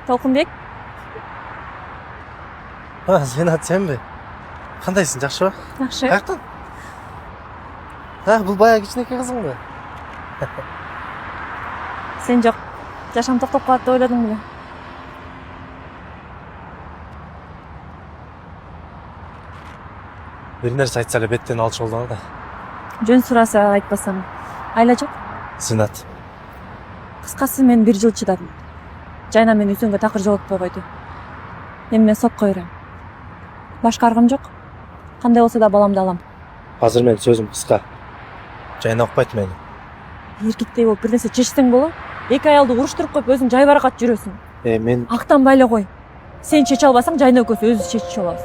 Толкунбек, Зинат, сенби? Кандайсың, жакшыбы? жакшы. Каяктан? Бул баягы кичинекей кызыңбы? Сен жок. Жашам токтоп калат деп ойладың беле? Бир нерсе айтса эле беттен алчу болду да. Жөн сураса айтпасам. Айла жок. Зинат, Кыскасы мен 1 жыл чыдадым. Жайна мени үзүнгө такыр жолотпой койду. Эми мен сотко берем. Башка аргам жок. Кандай болсо да баламды алам. азыр менин сөзүм кыска. Жайна укпайт мени. Эркектей болуп бир нерсе чечсең болот. 2 аялды уруштуруп коюп өзүң жай баракат жүрөсүң. Мен Актанбай эле кой. Сен чече албасаң Жайна экөөсү өзүбүз чечип алабыз.